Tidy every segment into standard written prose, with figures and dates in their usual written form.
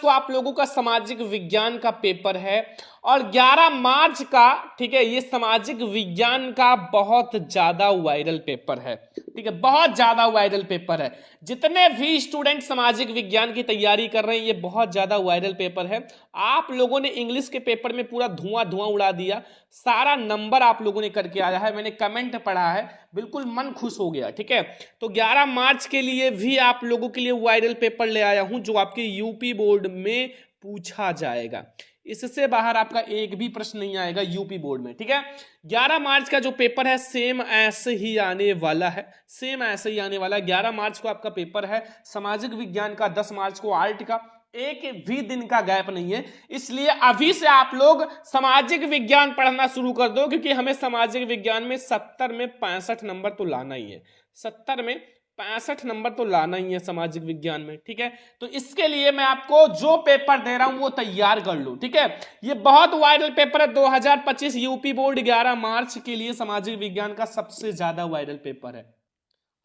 को आप लोगों का सामाजिक विज्ञान का पेपर है और 11 मार्च का, ठीक है, ये सामाजिक विज्ञान का बहुत ज्यादा वायरल पेपर है, ठीक है, बहुत ज्यादा वायरल पेपर है। जितने भी स्टूडेंट सामाजिक विज्ञान की तैयारी कर रहे हैं, ये बहुत ज्यादा वायरल पेपर है। आप लोगों ने इंग्लिश के पेपर में पूरा धुआं धुआं उड़ा दिया, सारा नंबर आप लोगों ने करके आया है, मैंने कमेंट पढ़ा है, बिल्कुल मन खुश हो गया, ठीक है। तो 11 मार्च के लिए भी आप लोगों के लिए वायरल पेपर ले आया हूं, जो आपके यूपी बोर्ड में पूछा जाएगा। इससे बाहर आपका एक भी प्रश्न नहीं आएगा यूपी बोर्ड में, ठीक है। 11 मार्च का जो पेपर है सेम ऐसे ही आने वाला है, सेम ऐसे ही आने वाला है। 11 मार्च को आपका पेपर है सामाजिक विज्ञान का, 10 मार्च को आर्ट का, एक भी दिन का गैप नहीं है। इसलिए अभी से आप लोग सामाजिक विज्ञान पढ़ना शुरू कर दो, क्योंकि हमें सामाजिक विज्ञान में 70 में 65 नंबर तो लाना ही है, 70 में 65 नंबर तो लाना ही है सामाजिक विज्ञान में, ठीक है। तो इसके लिए मैं आपको जो पेपर दे रहा हूं वो तैयार कर लो, ठीक है। ये बहुत वायरल पेपर है, 2025 यूपी बोर्ड 11 मार्च के लिए सामाजिक विज्ञान का सबसे ज्यादा वायरल पेपर है।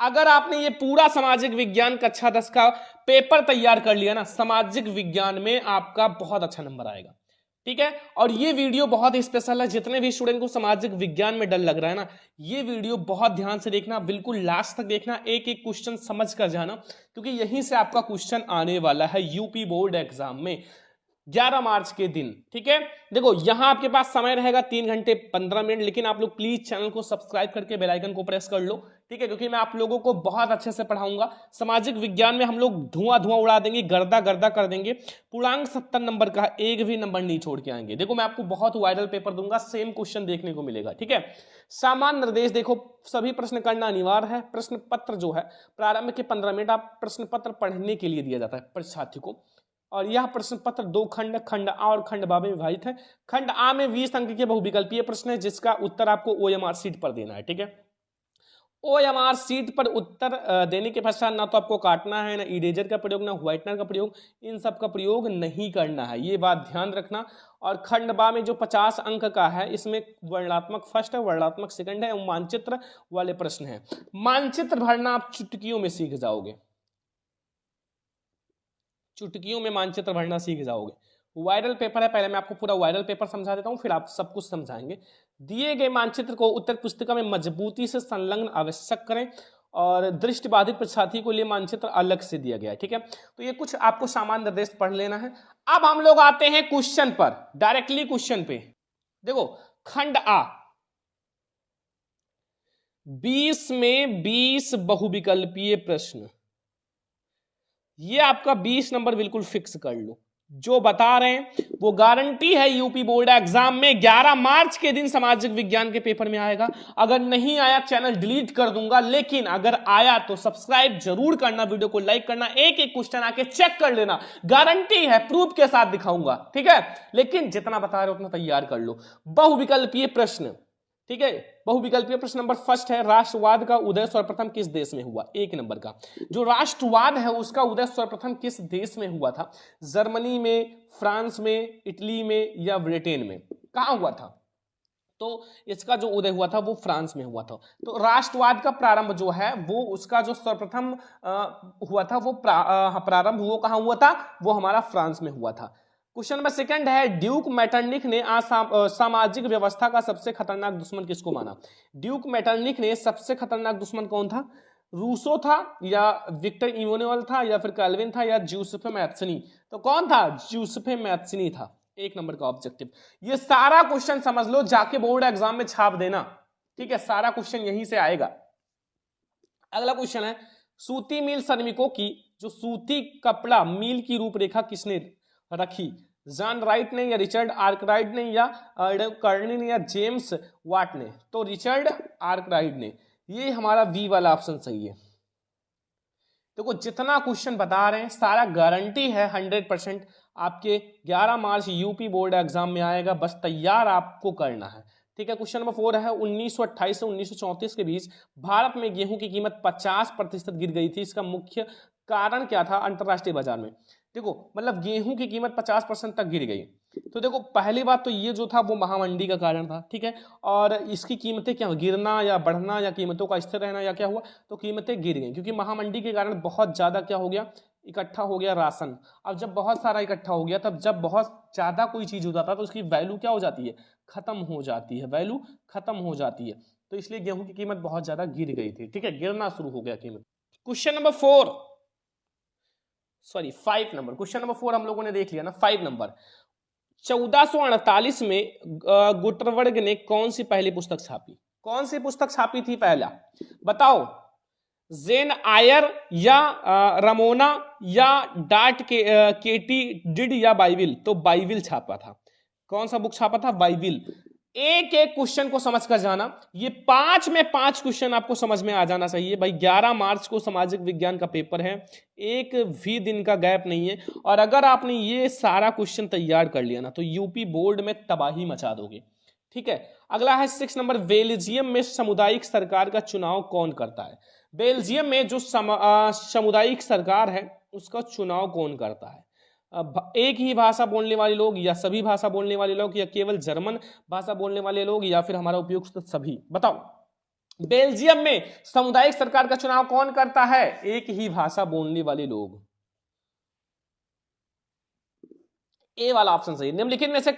अगर आपने ये पूरा सामाजिक विज्ञान कक्षा 10 का पेपर तैयार कर लिया ना, सामाजिक विज्ञान में आपका बहुत अच्छा नंबर आएगा, ठीक है। और ये वीडियो बहुत स्पेशल है, जितने भी स्टूडेंट को सामाजिक विज्ञान में डर लग रहा है ना, ये वीडियो बहुत ध्यान से देखना, बिल्कुल लास्ट तक देखना, एक एक क्वेश्चन समझ कर जाना, क्योंकि यहीं से आपका क्वेश्चन आने वाला है यूपी बोर्ड एग्जाम में 11 मार्च के दिन, ठीक है। देखो यहां आपके पास समय रहेगा 3 घंटे 15 मिनट, लेकिन आप लोग प्लीज चैनल को सब्सक्राइब करके बेल आइकन को प्रेस कर लो, ठीक है, क्योंकि मैं आप लोगों को बहुत अच्छे से पढ़ाऊंगा। सामाजिक विज्ञान में हम लोग धुआं धुआं उड़ा देंगे, गर्दा गर्दा कर देंगे, पूर्णांक 70 नंबर का एक भी नंबर नहीं छोड़ के आएंगे। देखो मैं आपको बहुत वायरल पेपर दूंगा, सेम क्वेश्चन देखने को मिलेगा, ठीक है। सामान्य निर्देश देखो, सभी प्रश्न करना अनिवार्य है। प्रश्न पत्र जो है प्रारंभ के 15 मिनट आप प्रश्न पत्र पढ़ने के लिए दिया जाता है परीक्षार्थी को, और यह प्रश्न पत्र 2 खंड, खंड आ और खंड बा में विभाजित है। खंड आ में 20 अंक के बहुविकल्पीय प्रश्न है, जिसका उत्तर आपको ओएमआर शीट पर देना है, ठीक है। ओएमआर शीट पर उत्तर देने के पश्चात ना तो आपको काटना है, ना इरेजर का प्रयोग, ना व्हाइटनर का प्रयोग, इन सब का प्रयोग नहीं करना है, ये बात ध्यान रखना। और खंड बा में जो 50 अंक का है, इसमें वर्णनात्मक फर्स्ट है, वर्णनात्मक सेकंड है, मानचित्र वाले प्रश्न है। मानचित्र भरना आप चुटकियों में सीख जाओगे, चुटकियों में मानचित्र भरना सीख जाओगे। वायरल पेपर है, पहले मैं आपको पूरा वायरल पेपर समझा देता हूं, फिर आप सब कुछ समझाएंगे। दिए गए मानचित्र को उत्तर पुस्तिका में मजबूती से संलग्न आवश्यक करें, और दृष्टिबाधित परीक्षार्थी को लिए मानचित्र अलग से दिया गया है, ठीक है। तो ये कुछ आपको सामान्य निर्देश पढ़ लेना है। अब हम लोग आते हैं क्वेश्चन पर, डायरेक्टली क्वेश्चन पे। देखो खंड आ, 20 में 20 बहुविकल्पीय प्रश्न, ये आपका 20 नंबर बिल्कुल फिक्स कर लो। जो बता रहे हैं वो गारंटी है यूपी बोर्ड एग्जाम में 11 मार्च के दिन सामाजिक विज्ञान के पेपर में आएगा। अगर नहीं आया चैनल डिलीट कर दूंगा, लेकिन अगर आया तो सब्सक्राइब जरूर करना, वीडियो को लाइक करना, एक एक क्वेश्चन आके चेक कर लेना, गारंटी है, प्रूफ के साथ दिखाऊंगा, ठीक है। लेकिन जितना बता रहे हो उतना तैयार कर लो। बहुविकल्पीय प्रश्न, ठीक है, बहुविकल्पीय प्रश्न नंबर फर्स्ट है, राष्ट्रवाद का उदय सर्वप्रथम किस देश में हुआ? 1 नंबर का जो राष्ट्रवाद है उसका उदय सर्वप्रथम किस देश में हुआ था? जर्मनी में, फ्रांस में, इटली में या ब्रिटेन में? कहां हुआ था? तो इसका जो उदय हुआ था वो फ्रांस में हुआ था। तो राष्ट्रवाद का प्रारंभ जो है वो, उसका जो सर्वप्रथम हुआ था वो प्रारंभ वो कहां हुआ था? वो हमारा फ्रांस में हुआ था। क्वेश्चन नंबर सेकंड है, ड्यूक मेटरनिख ने सामाजिक व्यवस्था का सबसे खतरनाक दुश्मन किसको माना? ड्यूक मेटरनिख ने सबसे खतरनाक दुश्मन कौन था? रूसो था, या विक्टर इमैनुअल था, या फिर कैल्विन था, या ज्यूसेफे मैथ्सनी? तो कौन था? ज्यूसेफे मैथ्सनी था। 1 नंबर का ऑब्जेक्टिव। ये सारा क्वेश्चन समझ लो, जाके बोर्ड एग्जाम में छाप देना, ठीक है, सारा क्वेश्चन यहीं से आएगा। अगला क्वेश्चन है, सूती मिल श्रमिकों की जो सूती कपड़ा मिल की रूपरेखा किसने रखी? जॉन राइट ने, या रिचर्ड आर्कराइट ने, या कर्नी ने, या जेम्स वाट ने? तो रिचर्ड आर्कराइट ने। ये हमारा बी वाला ऑप्शन सही है। देखो जितना क्वेश्चन बता रहे हैं सारा गारंटी है 100% आपके 11 मार्च यूपी बोर्ड एग्जाम में आएगा, बस तैयार आपको करना है, ठीक है। क्वेश्चन नंबर 4 है, 1928 से 1934 के बीच भारत में गेहूं की कीमत 50% गिर गई थी, इसका मुख्य कारण क्या था अंतरराष्ट्रीय बाजार में? देखो मतलब गेहूं की कीमत 50% तक गिर गई। तो देखो पहली बात तो ये जो था वो महामंडी का कारण था, ठीक है। और इसकी कीमतें क्या गिरना या बढ़ना, या कीमतों का स्थिर रहना, या क्या हुआ? तो कीमतें गिर गई, क्योंकि महामंडी के कारण बहुत ज्यादा क्या हो गया? इकट्ठा हो गया राशन। अब जब बहुत सारा इकट्ठा हो गया, तब जब बहुत ज्यादा कोई चीज हो जाता है तो उसकी वैल्यू क्या हो जाती है, खत्म हो जाती है, वैल्यू खत्म हो जाती है। तो इसलिए गेहूं की कीमत बहुत ज्यादा गिर गई थी, ठीक है, गिरना शुरू हो गया कीमत। Question number 4, sorry 5 number, question number 4 हम लोगों ने देख लिया ना। 5 नंबर, 1448 में गुटरवर्ग ने कौन सी पहली पुस्तक छापी? कौन सी पुस्तक छापी थी पहला, बताओ? जेन आयर या रमोना या डाट के केटी डिड या बाइबिल? तो बाइबिल छापा था। कौन सा बुक छापा था? बाइबिल। एक एक क्वेश्चन को समझ कर जाना, ये 5 में 5 क्वेश्चन आपको समझ में आ जाना चाहिए भाई। 11 मार्च को सामाजिक विज्ञान का पेपर है, एक भी दिन का गैप नहीं है। और अगर आपने ये सारा क्वेश्चन तैयार कर लिया ना तो यूपी बोर्ड में तबाही मचा दोगे, ठीक है। अगला है 6 नंबर, बेल्जियम में सामुदायिक सरकार का चुनाव कौन करता है? बेल्जियम में जो सामुदायिक सरकार है उसका चुनाव कौन करता है? एक ही भाषा बोलने वाले लोग, या सभी भाषा बोलने वाले लोग, या केवल जर्मन भाषा बोलने वाले लोग, या फिर हमारा उपयुक्त सभी? बताओ। बेल्जियम में सामुदायिक सरकार का चुनाव कौन करता है? एक ही भाषा बोलने वाले लोग। ए वाला ऑप्शन सही। निम्नलिखित में से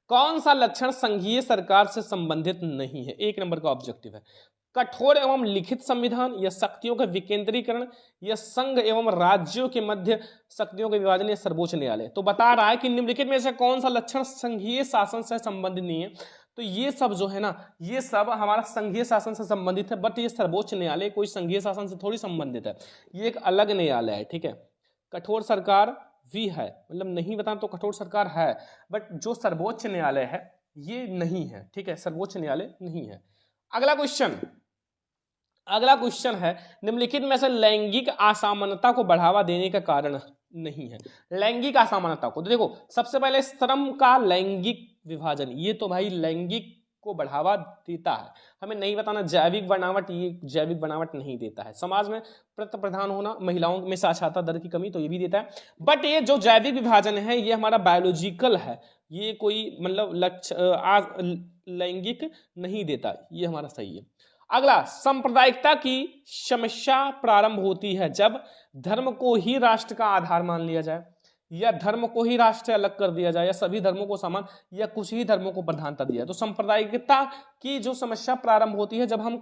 कौन सा लक्षण संघीय सरकार से संबंधित नहीं है? 1 नंबर का ऑब्जेक्टिव है। कठोर एवं लिखित संविधान, या शक्तियों का विकेंद्रीकरण, या संघ एवं राज्यों के मध्य शक्तियों के विभाजन, या सर्वोच्च न्यायालय? तो बता रहा है कि निम्नलिखित में से कौन सा लक्षण संघीय शासन से संबंधित नहीं है। तो ये सब जो है ना, ये सब हमारा संघीय शासन से संबंधित है, बट ये सर्वोच्च न्यायालय कोई संघीय शासन से थोड़ी संबंधित है, ये एक अलग न्यायालय है, ठीक है। कठोर सरकार भी है, मतलब नहीं बता तो कठोर सरकार है, बट जो सर्वोच्च न्यायालय है ये नहीं है, ठीक है, सर्वोच्च न्यायालय नहीं है। अगला क्वेश्चन है, निम्नलिखित में से लैंगिक असमानता को बढ़ावा देने का कारण नहीं है? लैंगिक असमानता को, तो देखो सबसे पहले श्रम का लैंगिक विभाजन, ये तो भाई लैंगिक को बढ़ावा देता है। हमें नहीं बताना जैविक बनावट, ये जैविक बनावट नहीं देता है। समाज में प्रति प्रधान होना, महिलाओं में साक्षरता दर की कमी, तो ये भी देता है। बट ये जो जैविक विभाजन है ये हमारा बायोलॉजिकल है, ये कोई मतलब लैंगिक नहीं देता, ये हमारा सही है। अगला, सांप्रदायिकता की समस्या प्रारंभ होती है जब धर्म को ही राष्ट्र का आधार मान लिया जाए, या धर्म को ही राष्ट्र से अलग कर दिया जाए, या सभी धर्मों को समान, या कुछ ही धर्मों को प्रधानता दिया। तो सांप्रदायिकता की जो समस्या प्रारंभ होती है जब हम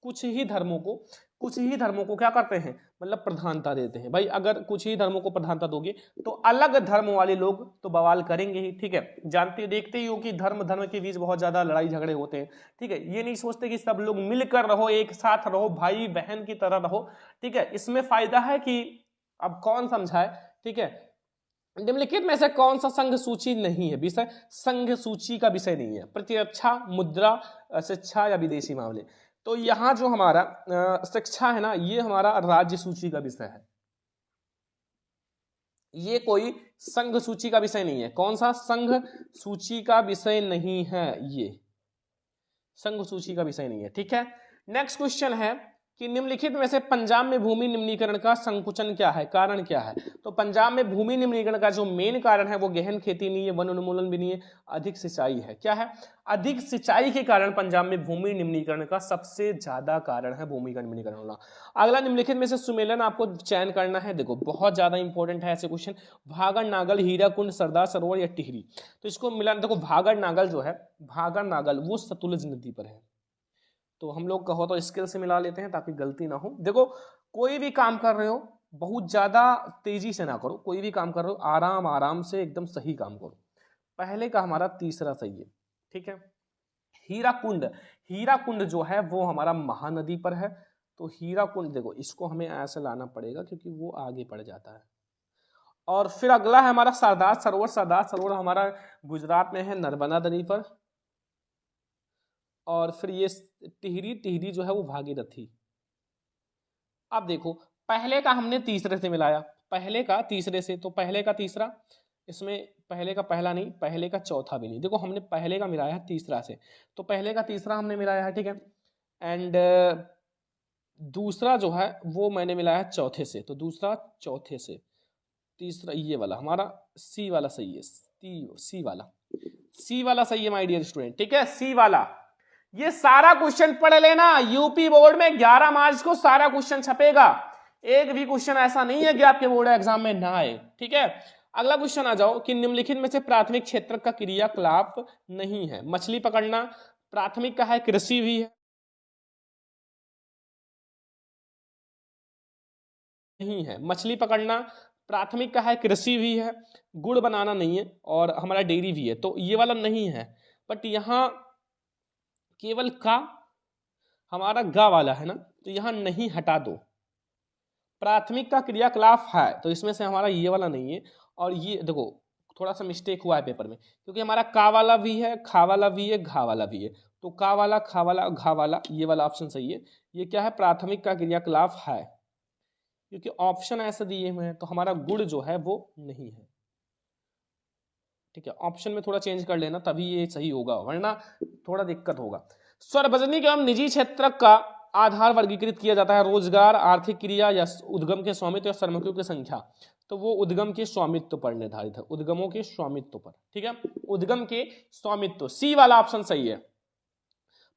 कुछ ही धर्मों को क्या करते हैं, मतलब प्रधानता देते हैं। भाई अगर कुछ ही धर्मों को प्रधानता दोगे तो अलग धर्म वाले लोग तो बवाल करेंगे ही, ठीक है। जानते देखते ही हो कि धर्म के बीच बहुत ज्यादा लड़ाई झगड़े होते हैं, ठीक है। ये नहीं सोचते कि सब लोग मिलकर रहो, एक साथ रहो, भाई बहन की तरह रहो, ठीक है। इसमें फायदा है कि अब कौन समझाए, ठीक है। निम्नलिखित में से कौन सा संघ सूची नहीं है? विषय संघ सूची का विषय नहीं है। प्रतिरक्षा, मुद्रा, शिक्षा, या विदेशी मामले? तो यहां जो हमारा शिक्षा है ना, ये हमारा राज्य सूची का विषय है, ये कोई संघ सूची का विषय नहीं है। कौन सा? संघ सूची का विषय नहीं है, ये संघ सूची का विषय नहीं है, ठीक है। नेक्स्ट क्वेश्चन है कि निम्नलिखित में से पंजाब में भूमि निम्नीकरण का संकुचन क्या है, कारण क्या है? तो पंजाब में भूमि निम्नीकरण का जो मेन कारण है वो गहन खेती नहीं है, वन उन्मूलन भी नहीं है, अधिक सिंचाई है। क्या है? अधिक सिंचाई के कारण पंजाब में भूमि निम्नीकरण का सबसे ज्यादा कारण है भूमि का निम्नीकरण होना। अगला, निम्नलिखित में से सुमेलन आपको चयन करना है। देखो बहुत ज्यादा इंपॉर्टेंट है ऐसे क्वेश्चन, भागड़ नागल, हीराकुंड, सरदार सरोवर या टिहरी? तो इसको मिलाना, देखो भागड़ नागल जो है, भागड़ नागल वो सतलुज नदी पर है, तो हम लोग कहो तो स्किल से मिला लेते हैं ताकि गलती ना हो। देखो कोई भी काम कर रहे हो बहुत ज्यादा तेजी से ना करो, कोई भी काम कर रहे हो आराम आराम से एकदम सही काम करो। पहले का हमारा तीसरा सही है, ठीक है। हीराकुंड जो है वो हमारा महानदी पर है, तो हीराकुंड देखो इसको हमें ऐसे लाना पड़ेगा क्योंकि वो आगे पड़ जाता है। और फिर अगला है हमारा सरदार सरोवर। सरदार सरोवर हमारा गुजरात में है, नर्मदा नदी पर। और फिर ये टिहरी जो है वो भागीरथी। अब देखो पहले का हमने तीसरे से मिलाया, पहले का तीसरे से, तो पहले का तीसरा, इसमें पहले का पहला नहीं, पहले का चौथा भी नहीं। देखो हमने पहले का मिलाया है तीसरा से, तो पहले का तीसरा हमने मिलाया है, ठीक है। एंड दूसरा जो है वो मैंने मिलाया है चौथे से, तो दूसरा चौथे से, तीसरा ये वाला हमारा सी वाला सही है, सी वाला सही है माय डियर स्टूडेंट, ठीक है। सी वाला, ये सारा क्वेश्चन पढ़ लेना, यूपी बोर्ड में 11 मार्च को सारा क्वेश्चन छपेगा। एक भी क्वेश्चन ऐसा नहीं है कि आपके बोर्ड एग्जाम में ना आए, ठीक है। अगला क्वेश्चन आ जाओ कि निम्नलिखित में से प्राथमिक क्षेत्र का क्रियाकलाप नहीं है। मछली पकड़ना प्राथमिक का है, कृषि भी है, नहीं है। मछली पकड़ना प्राथमिक का है, कृषि भी है, गुड़ बनाना नहीं है, और हमारा डेयरी भी है, तो ये वाला नहीं है। बट यहाँ केवल का हमारा गा वाला है ना, तो यहाँ नहीं हटा दो। प्राथमिक का क्रियाकलाप है, तो इसमें से हमारा ये वाला नहीं है। और ये देखो थोड़ा सा मिस्टेक हुआ है पेपर में, क्योंकि हमारा का वाला भी है, खा वाला भी है, घा वाला भी है, तो का वाला, खा वाला, घा वाला, ये वाला ऑप्शन सही है। ये क्या है, प्राथमिक का क्रियाकलाप है, क्योंकि ऑप्शन ऐसे दिए हुए हैं, तो हमारा गुड़ जो है वो नहीं है, ठीक है। ऑप्शन में थोड़ा चेंज कर लेना, तभी ये सही होगा, वरना थोड़ा दिक्कत होगा। सार्वजनिक एवं निजी क्षेत्र का आधार वर्गीकृत किया जाता है रोजगार, आर्थिक क्रिया, या उद्गम के स्वामित्व, या श्रमिकों की संख्या। तो वो उद्गम के स्वामित्व पर निर्धारित है, उद्गमों के स्वामित्व पर, ठीक है, उद्गम के स्वामित्व, सी वाला ऑप्शन सही है।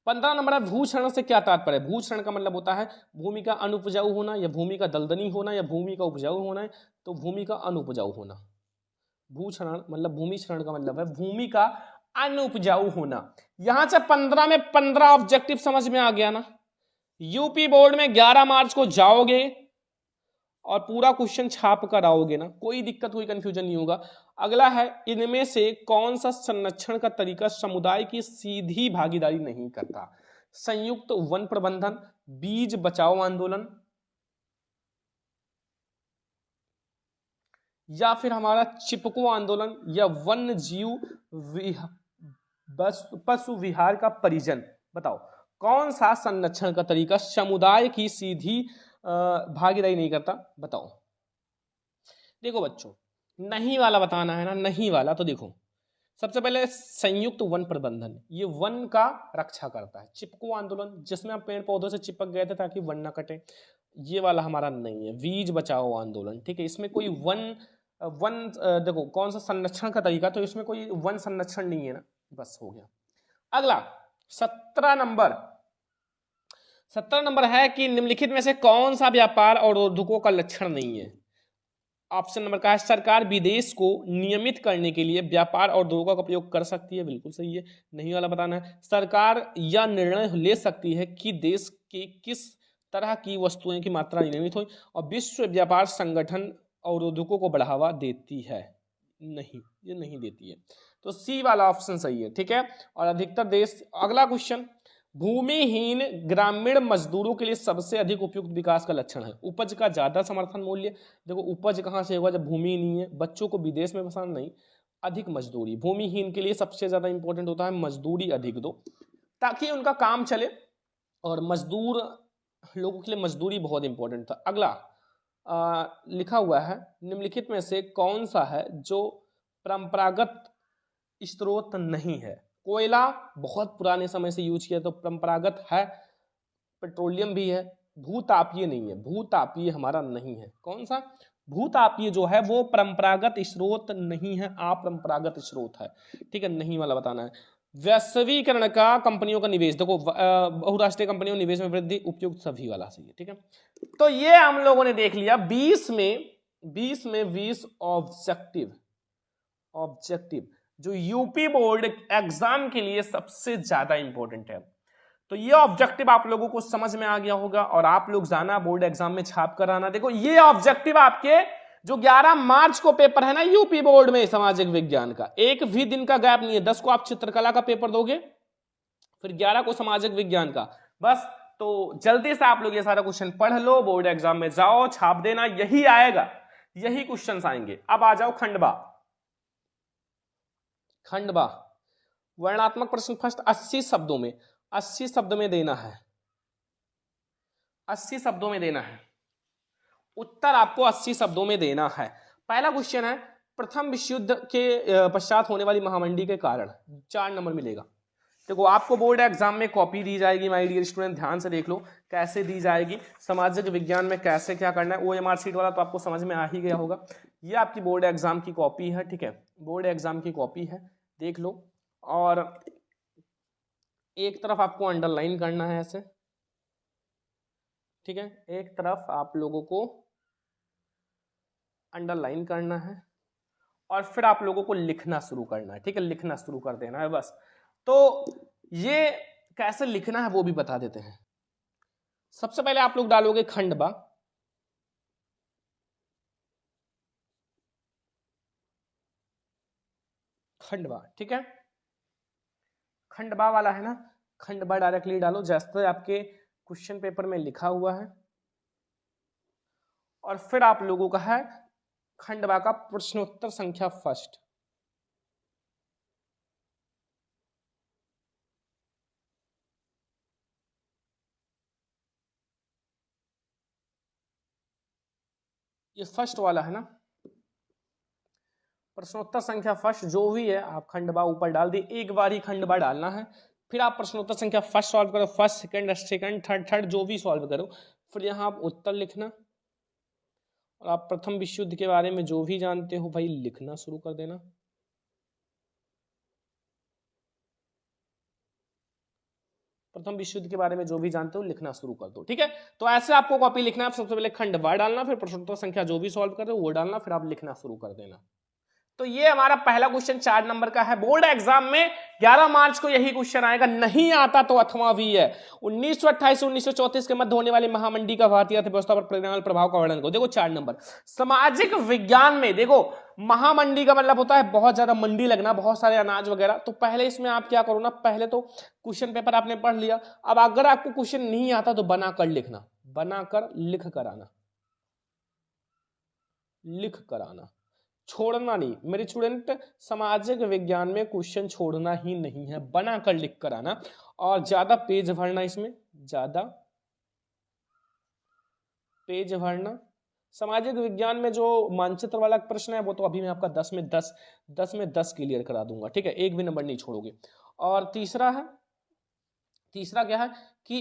15 नंबर है, भूक्षरण से क्या तात्पर्य है। भूक्षरण का मतलब होता है भूमि का अनुपजाऊ होना, या भूमि का दलदली होना, या भूमि का उपजाऊ होना है, तो भूमि का अनुपजाऊ होना। भूक्षरण मतलब भूमि क्षरण का मतलब है भूमि का अनुपजाऊ होना। यहां से 15 में 15 ऑब्जेक्टिव समझ में आ गया ना। यूपी बोर्ड में 11 मार्च को जाओगे और पूरा क्वेश्चन छाप कर आओगे ना, कोई दिक्कत, कोई कंफ्यूजन नहीं होगा। अगला है, इनमें से कौन सा संरक्षण का तरीका समुदाय की सीधी भागीदारी नहीं करता। संयुक्त वन प्रबंधन, बीज बचाओ आंदोलन, या फिर हमारा चिपको आंदोलन, या वन्य जीव पशु विहार का परिजन। बताओ कौन सा संरक्षण का तरीका समुदाय की सीधी भागीदारी नहीं करता, बताओ। देखो बच्चों, नहीं वाला बताना है ना, नहीं वाला, तो देखो सबसे पहले संयुक्त वन प्रबंधन, ये वन का रक्षा करता है। चिपको आंदोलन, जिसमें हम पेड़ पौधों से चिपक गए थे ताकि वन ना कटे, ये वाला हमारा नहीं है। बीज बचाओ आंदोलन, ठीक है, इसमें कोई वन देखो कौन सा संरक्षण का तरीका, तो इसमें कोई वन संरक्षण नहीं है ना, बस हो गया। अगला 17 नंबर है कि निम्नलिखित में से कौन सा व्यापार और उद्योगों का लक्षण नहीं है। ऑप्शन नंबर का है, सरकार विदेश को नियमित करने के लिए व्यापार और उद्योगों का प्रयोग कर सकती है, बिल्कुल सही है। नहीं वाला बताना है, सरकार यह निर्णय ले सकती है कि देश के किस तरह की वस्तुएं की मात्रा नियमित हो, और विश्व व्यापार संगठन और उद्योगों को बढ़ावा देती है। नहीं, ये नहीं देती है, तो सी वाला ऑप्शन सही है, ठीक है। और अधिकतर देश, अगला क्वेश्चन, भूमिहीन ग्रामीण मजदूरों के लिए सबसे अधिक उपयुक्त विकास का लक्षण है। उपज का ज्यादा समर्थन मूल्य, देखो उपज कहां से होगा जब भूमि नहीं है, बच्चों को विदेश में पसंद नहीं, अधिक मजदूरी। भूमिहीन के लिए सबसे ज्यादा इंपॉर्टेंट होता है मजदूरी अधिक दो, ताकि उनका काम चले, और मजदूर लोगों के लिए मजदूरी बहुत इंपॉर्टेंट था। अगला लिखा हुआ है, निम्नलिखित में से कौन सा है जो परंपरागत स्रोत नहीं है। कोयला बहुत पुराने समय से यूज किया, तो परंपरागत है। पेट्रोलियम भी है। भूतापीय नहीं है, भूतापीय हमारा नहीं है। कौन सा, भूतापीय जो है वो परंपरागत स्रोत नहीं है, अपरंपरागत स्रोत है, ठीक है, नहीं वाला बताना है। वैश्वीकरण का कंपनियों का निवेश, देखो बहुराष्ट्रीय कंपनियों निवेश में वृद्धि, उपयुक्त सभी वाला सही है, ठीक है। तो ये हम लोगों ने देख लिया 20 में 20 ऑब्जेक्टिव जो यूपी बोर्ड एग्जाम के लिए सबसे ज्यादा इंपॉर्टेंट है। तो ये ऑब्जेक्टिव आप लोगों को समझ में आ गया होगा, और आप लोग जाना बोर्ड एग्जाम में छाप कर आना। देखो ये ऑब्जेक्टिव आपके जो 11 मार्च को पेपर है ना यूपी बोर्ड में सामाजिक विज्ञान का, एक भी दिन का गैप नहीं है। 10 को आप चित्रकला का पेपर दोगे, फिर 11 को सामाजिक विज्ञान का, बस। तो जल्दी से आप लोग ये सारा क्वेश्चन पढ़ लो, बोर्ड एग्जाम में जाओ, छाप देना, यही आएगा, यही क्वेश्चन आएंगे। अब आ जाओ खंडवा वर्णात्मक प्रश्न फर्स्ट 80 शब्दों में, 80 शब्द में देना है, 80 शब्दों में देना है उत्तर, आपको 80 शब्दों में देना है। पहला क्वेश्चन है, प्रथम विश्व युद्ध के पश्चात होने वाली महामंडी के कारण, 4 नंबर मिलेगा। देखो आपको बोर्ड एग्जाम में कॉपी दी जाएगी, माय डियर स्टूडेंट ध्यान से देख लो कैसे दी जाएगी, सामाजिक विज्ञान में कैसे क्या करना है। OMR शीट वाला तो आपको समझ में आ ही गया होगा। ये आपकी बोर्ड एग्जाम की कॉपी है, ठीक है, बोर्ड एग्जाम की कॉपी है, देख लो। और एक तरफ आपको अंडरलाइन करना है ऐसे, ठीक है, एक तरफ आप लोगों को अंडरलाइन करना है और फिर आप लोगों को लिखना शुरू करना है। ठीक है, लिखना शुरू कर देना है बस। तो ये कैसे लिखना है वो भी बता देते हैं। सबसे पहले आप लोग डालोगे खंडवा, खंडवा, ठीक है, खंडवा वाला है ना, खंडवा डायरेक्टली डालो जैसे आपके क्वेश्चन पेपर में लिखा हुआ है। और फिर आप लोगों का है खंडवा का प्रश्नोत्तर संख्या फर्स्ट। ये फर्स्ट वाला है ना, प्रश्नोत्तर संख्या फर्स्ट जो भी है आप खंडवा ऊपर डाल दी, एक बार ही खंडवा डालना है। फिर आप प्रश्नोत्तर संख्या फर्स्ट सॉल्व करो, फर्स्ट सेकंड थर्ड जो भी सॉल्व करो, फिर यहाँ आप उत्तर लिखना और आप प्रथम विश्व युद्ध के बारे में जो भी जानते हो भाई लिखना शुरू कर देना। प्रथम विश्व युद्ध के बारे में जो भी जानते हो लिखना शुरू कर दो। ठीक है, तो ऐसे आपको कॉपी लिखना है। सबसे पहले खंडवा डालना, फिर प्रश्नोत्तर संख्या जो भी सॉल्व कर रहे हो वो डालना, फिर आप लिखना शुरू कर देना। तो ये हमारा पहला क्वेश्चन 4 नंबर का है। बोर्ड एग्जाम में 11 मार्च को यही क्वेश्चन आएगा, नहीं आता तो अथवा भी है। 1928 से 1934 के मध्य होने वाली महामंडी का भारतीय अर्थव्यवस्था पर पड़ने वाले प्रभाव का वर्णन करो। देखो 4 नंबर सामाजिक विज्ञान में, देखो महामंडी का मतलब होता है बहुत ज्यादा मंडी लगना, बहुत सारे अनाज वगैरह। तो पहले इसमें आप क्या करो ना, पहले तो क्वेश्चन पेपर आपने पढ़ लिया। अब अगर आपको क्वेश्चन नहीं आता तो बनाकर लिखना, बनाकर लिख कर आना, लिख कर आना, छोड़ना नहीं। मेरे स्टूडेंट सामाजिक विज्ञान में क्वेश्चन छोड़ना ही नहीं है, बनाकर लिख कर आना और ज्यादा पेज भरना, इसमें ज्यादा पेज भरना। सामाजिक विज्ञान में जो मानचित्र वाला प्रश्न है वो तो अभी मैं आपका 10 में 10 क्लियर करा दूंगा। ठीक है, एक भी नंबर नहीं छोड़ोगे। और तीसरा क्या है कि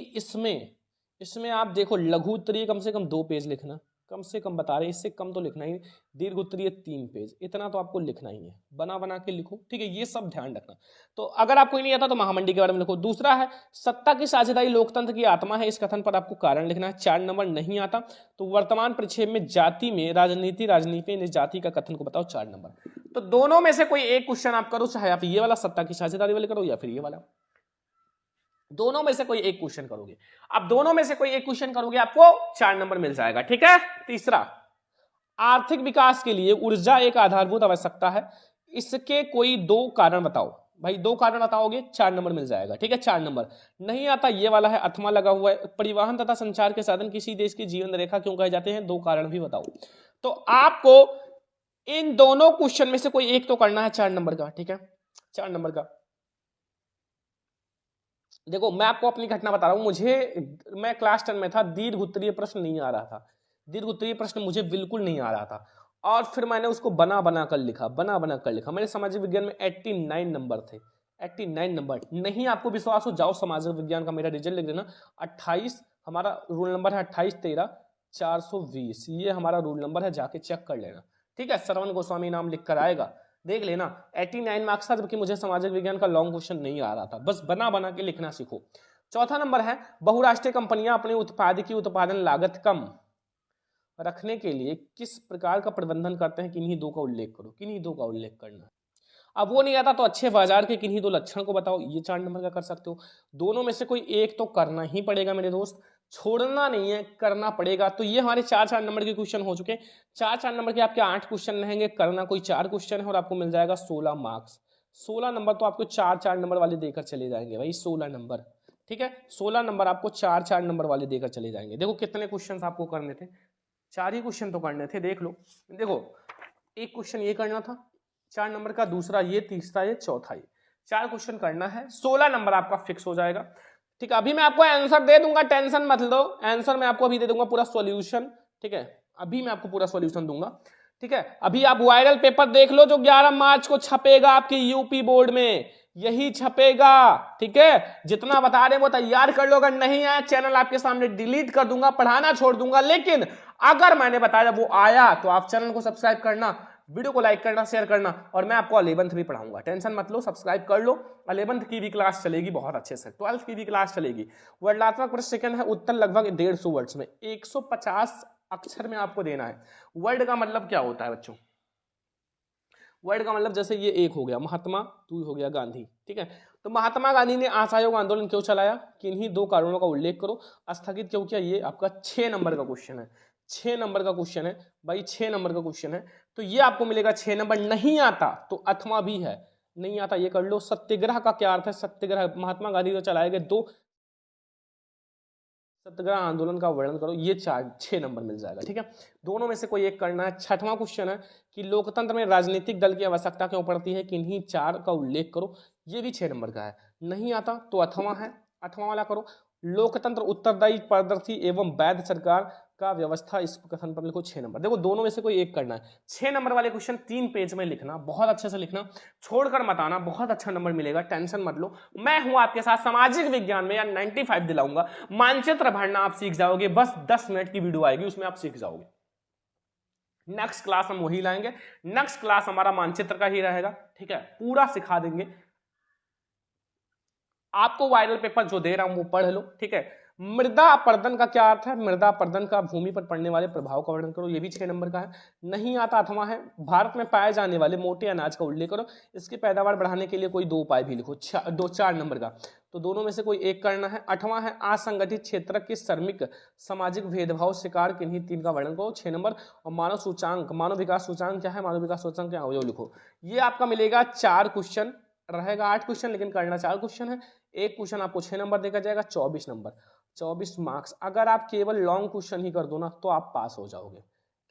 इसमें आप देखो लघु उत्तरीय कम से कम 2 पेज लिखना, कम से कम बता रहे, इससे कम तो लिखना ही। दीर्घ उत्तरीय 3 पेज, इतना तो आपको लिखना ही है, बना के लिखो। ठीक है, ये सब ध्यान रखना। तो अगर आपको नहीं आता तो महामंडी के बारे में लिखो। दूसरा है सत्ता की साझेदारी लोकतंत्र की आत्मा है, इस कथन पर आपको कारण लिखना है। 4 नंबर नहीं आता तो वर्तमान परिक्षेप में जाति में राजनीति ने जाति का कथन को बताओ, 4 नंबर। तो दोनों में से कोई एक क्वेश्चन आप करो, चाहे आप ये वाला सत्ता की साझेदारी वाले करो या फिर ये वाला, दोनों में से कोई एक क्वेश्चन करोगे। अब दोनों में से कोई एक क्वेश्चन करोगे आपको 4 नंबर मिल जाएगा। ठीक है, तीसरा आर्थिक विकास के लिए ऊर्जा एक आधारभूत आवश्यकता है, इसके कोई 2 कारण बताओ। भाई 2 कारण बताओगे 4 नंबर मिल जाएगा। ठीक है, 4 नंबर नहीं आता ये वाला है, अथवा लगा हुआ है। परिवहन तथा संचार के साधन किसी देश की जीवन रेखा क्यों कहे जाते हैं, 2 कारण भी बताओ। तो आपको इन दोनों क्वेश्चन में से कोई एक तो करना है 4 नंबर का। ठीक है, 4 नंबर का। देखो मैं आपको अपनी घटना बता रहा हूं, मैं क्लास 10 में था, दीर्घ उत्तरीय प्रश्न नहीं आ रहा था, दीर्घ उत्तरीय प्रश्न मुझे बिल्कुल नहीं आ रहा था और फिर मैंने उसको बना कर लिखा। मेरे सामाजिक विज्ञान में 89 नंबर थे, 89 नंबर। नहीं आपको विश्वास हो, जाओ सामाजिक विज्ञान का मेरा रिजल्ट लिख देना। 28 हमारा रूल नंबर है, 2813-420 ये हमारा रूल नंबर है, जाके चेक कर लेना। ठीक है, श्रवण गोस्वामी नाम लिख कर आएगा, देख लेना। 89 मार्क्स था जबकि मुझे सामाजिक विज्ञान का लॉन्ग क्वेश्चन नहीं आ रहा था। बस बना के लिखना सीखो। चौथा नंबर है बहुराष्ट्रीय कंपनियां अपने उत्पाद की उत्पादन लागत कम रखने के लिए किस प्रकार का प्रबंधन करते हैं, किन्हीं 2 का उल्लेख करो, किन्हीं 2 का उल्लेख करना। अब वो नहीं आता तो अच्छे बाजार के किन्हीं 2 लक्षण को बताओ, ये 4 नंबर का कर सकते हो। दोनों में से कोई एक तो करना ही पड़ेगा मेरे दोस्त, छोड़ना नहीं है, करना पड़ेगा। तो ये हमारे 4 नंबर के क्वेश्चन हो चुके। 4 नंबर के आपके 8 क्वेश्चन रहेंगे, करना कोई 4 क्वेश्चन है और आपको मिल जाएगा 16 मार्क्स। 16 नंबर तो आपको 4 नंबर वाले देकर चले जाएंगे भाई, 16 नंबर। ठीक है, 16 नंबर आपको 4 नंबर वाले देकर चले जाएंगे। देखो कितने क्वेश्चन आपको करने थे, 4 ही क्वेश्चन तो करने थे। देख लो, देखो एक क्वेश्चन ये करना था 4 नंबर का, दूसरा ये, तीसरा ये, चौथा ये, 4 क्वेश्चन करना है। 16 नंबर आपका फिक्स हो जाएगा। ठीक है, अभी मैं आपको आंसर दे दूंगा, टेंशन मत लो। आंसर मैं आपको अभी दे दूंगा पूरा सॉल्यूशन। ठीक है, अभी मैं आपको पूरा सॉल्यूशन दूंगा। ठीक है, अभी आप वायरल पेपर देख लो जो 11 मार्च को छपेगा आपके यूपी बोर्ड में, यही छपेगा। ठीक है, जितना बता रहे वो तैयार कर लो, अगर नहीं आया चैनल आपके सामने डिलीट कर दूंगा, पढ़ाना छोड़ दूंगा। लेकिन अगर मैंने बताया वो आया तो आप चैनल को सब्सक्राइब करना, वीडियो को लाइक करना, शेयर करना, और मैं आपको 11th भी पढ़ाऊंगा, टेंशन मत लो, सब्सक्राइब कर लो। 11th की भी क्लास चलेगी बहुत अच्छे से, 12th की भी क्लास चलेगी। वर्णात्मक प्रश्न सेकंड है, उत्तर लगभग 150 वर्ड्स में, 150 अक्षर में आपको देना है। वर्ड का मतलब क्या होता है बच्चों? वर्ड का मतलब जैसे ये एक हो गया महात्मा, दो हो गया गांधी, ठीक है। तो महात्मा गांधी ने असहयोग आंदोलन क्यों चलाया? किन्हीं दो कारणों का उल्लेख करो। स्थगित क्यों किया? ये आपका 6 नंबर का क्वेश्चन है, 6 नंबर का क्वेश्चन है भाई, 6 नंबर का क्वेश्चन है। तो ये आपको मिलेगा 6 नंबर। नहीं आता तो अथवा भी है, नहीं आता ये कर लो। सत्याग्रह का क्या अर्थ है? सत्याग्रह, महात्मा गांधी जो चलाए गए 2 सत्याग्रह आंदोलन का वर्णन करो, ये 6 नंबर मिल जाएगा, ठीक है। दोनों में से कोई एक करना है। छठवां क्वेश्चन है कि लोकतंत्र में राजनीतिक दल की आवश्यकता क्यों पड़ती है? किन्हीं 4 का उल्लेख करो, ये भी 6 नंबर का है। नहीं आता तो अथवा है, अथवा वाला करो। लोकतंत्र उत्तरदायी पारदर्शी एवं वैध सरकार का व्यवस्था, इस कथन पर लिखो 6 नंबर। देखो दोनों में से कोई एक करना है। 6 नंबर वाले क्वेश्चन 3 पेज में लिखना, बहुत अच्छे से लिखना, छोड़कर मत आना, बहुत अच्छा नंबर मिलेगा, टेंशन मत लो। मैं हूं आपके साथ, सामाजिक विज्ञान में या 95 दिलाऊंगा। मानचित्र भरना आप सीख जाओगे, बस 10 मिनट की वीडियो आएगी, उसमें आप सीख जाओगे। नेक्स्ट क्लास हम वही लाएंगे, नेक्स्ट क्लास हमारा मानचित्र का ही रहेगा, ठीक है, पूरा सिखा देंगे आपको। वायरल पेपर जो दे रहा हूं वो पढ़ लो, ठीक है। मृदा अपरदन का क्या अर्थ है? मृदा अपरदन का भूमि पर पड़ने वाले प्रभाव का वर्णन करो, ये भी 6 नंबर का है। नहीं आता अथवा है। भारत में पाए जाने वाले मोटे अनाज का उल्लेख करो, इसकी पैदावार बढ़ाने के लिए कोई 2 उपाय भी लिखो, 4 नंबर का। तो दोनों में से कोई एक करना है। 8वां है असंगठित क्षेत्र के श्रमिक सामाजिक भेदभाव शिकार किन्हीं 3 का वर्णन करो, 6 नंबर। और मानव सूचांक, मानव विकास सूचांक क्या है? मानव विकास सूचांक क्या है लिखो। ये आपका मिलेगा 4 क्वेश्चन, रहेगा 8 क्वेश्चन, लेकिन करना 4 क्वेश्चन है। एक क्वेश्चन आपको 6 नंबर देखा जाएगा, 24 नंबर, 24 मार्क्स। अगर आप केवल लॉन्ग क्वेश्चन ही कर दो ना तो आप पास हो जाओगे,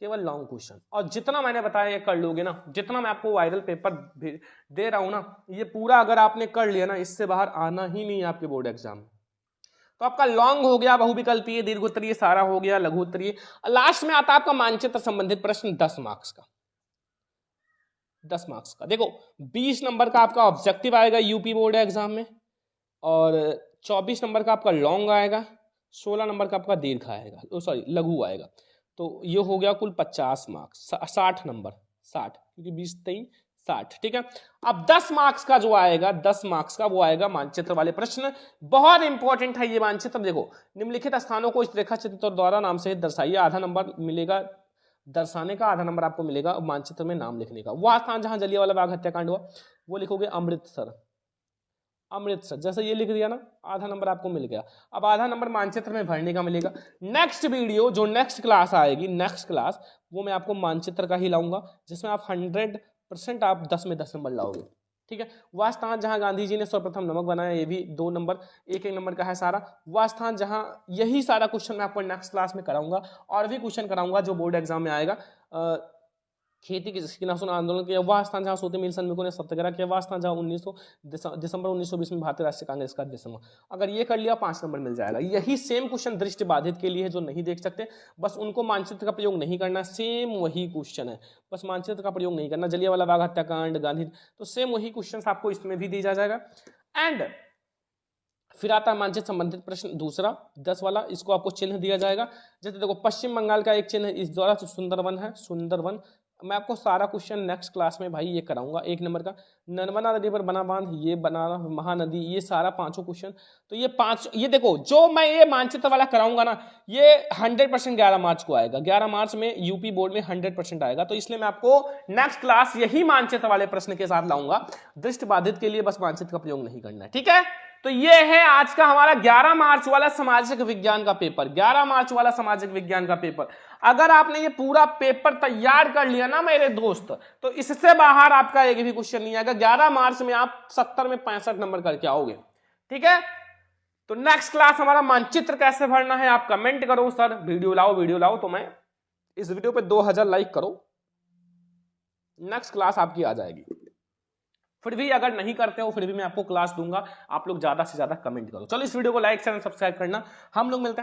केवल लॉन्ग क्वेश्चन। और जितना मैंने बताया ये कर लोगे ना, जितना मैं आपको वायरल पेपर दे रहा हूं ना, ये पूरा अगर आपने कर लिया ना, इससे बाहर आना ही नहीं है आपके बोर्ड एग्जाम में। तो आपका लॉन्ग हो गया, बहुविकल्पीय, दीर्घोत्तरीय, सारा हो गया, लघुत्तरीय। लास्ट में आता है आपका मानचित्र संबंधित प्रश्न 10 मार्क्स का, 10 मार्क्स का। देखो 20 नंबर का आपका ऑब्जेक्टिव आएगा यूपी बोर्ड एग्जाम में, और 24 नंबर का आपका लॉन्ग आएगा, 16 नंबर का आपका दीर्घ आएगा, सॉरी लघु आएगा। तो ये हो गया कुल 50 मार्क्स, 60 नंबर, 60 क्योंकि 20 23 60, ठीक है। अब 10 मार्क्स का जो आएगा, 10 मार्क्स का वो आएगा मानचित्र वाले प्रश्न। बहुत इंपॉर्टेंट है ये मानचित्र। देखो निम्नलिखित स्थानों को इस रेखा चित्र द्वारा नाम सहित दर्शाइए। आधा नंबर मिलेगा दर्शाने का, आधा नंबर आपको मिलेगा मानचित्र में नाम लिखने का। वह स्थान जहां जलियांवाला बाग हत्याकांड हुआ वो लिखोगे अमृतसर, अमृतसर। जैसे ये लिख दिया ना, आधा नंबर आपको मिल गया। अब आधा नंबर मानचित्र में भरने का मिलेगा। नेक्स्ट वीडियो जो नेक्स्ट क्लास आएगी, नेक्स्ट क्लास वो मैं आपको मानचित्र का ही लाऊंगा, जिसमें आप 100% आप 10 में 10 नंबर लाओगे, ठीक है। वह स्थान जहां गांधी जी ने सर्वप्रथम नमक बनाया, ये भी 2 नंबर, एक नंबर का है सारा। वह स्थान जहां, यही सारा क्वेश्चन मैं आपको नेक्स्ट क्लास में कराऊंगा, और भी क्वेश्चन कराऊंगा जो बोर्ड एग्जाम में आएगा। खेती की किसान आंदोलन किया, वह स्थान जहां सूती मिल श्रमिकों ने सत्याग्रह किया, वह स्थान जहां दिसंबर 1920 में भारतीय राष्ट्रीय कांग्रेस का अध्यक्ष हुआ। अगर ये कर लिया 5 नंबर मिल जाएगा। यही सेम क्वेश्चन दृष्टि बाधित के लिए जो नहीं देख सकते, बस उनको मानचित्र का प्रयोग नहीं करना, सेम वही क्वेश्चन है, बस मानचित्र का प्रयोग नहीं करना। जलियांवाला बाग हत्याकांड, गांधी, तो सेम वही क्वेश्चन आपको इसमें भी दिया जाएगा। एंड फिर आता है मानचित्र संबंधित प्रश्न दूसरा 10 वाला, इसको आपको चिन्ह दिया जाएगा। जैसे देखो पश्चिम बंगाल का एक चिन्ह इस द्वारा सुंदरवन है, सुंदरवन। मैं आपको सारा क्वेश्चन नेक्स्ट क्लास में भाई ये कराऊंगा। 1 नंबर का नर्मदा नदी पर बना बांध, ये बनाना महानदी, ये सारा 5 क्वेश्चन। तो ये 5, ये देखो जो मैं ये मानचित्र वाला कराऊंगा ना, ये 100% 11 मार्च को आएगा। 11 मार्च में यूपी बोर्ड में 100% आएगा। तो इसलिए मैं आपको नेक्स्ट क्लास यही मानचित्र वाले प्रश्न के साथ लाऊंगा। दृष्टि बाधित के लिए बस मानचित्र का प्रयोग नहीं करना है, ठीक है। तो ये है आज का हमारा 11 मार्च वाला सामाजिक विज्ञान का पेपर, 11 मार्च वाला सामाजिक विज्ञान का पेपर। अगर आपने ये पूरा पेपर तैयार कर लिया ना मेरे दोस्त, तो इससे बाहर आपका एक भी क्वेश्चन नहीं आएगा। 11 मार्च में आप 70 में 65 नंबर करके आओगे, ठीक है। तो नेक्स्ट क्लास हमारा मानचित्र कैसे भरना है आप कमेंट करो, सर वीडियो लाओ वीडियो लाओ। तो मैं इस वीडियो पे 2000 लाइक करो, नेक्स्ट क्लास आपकी आ जाएगी। फिर भी अगर नहीं करते हो फिर भी मैं आपको क्लास दूंगा, आप लोग ज्यादा से ज्यादा कमेंट करो। चलो इस वीडियो को लाइक शेयर सब्सक्राइब करना। हम लोग मिलते हैं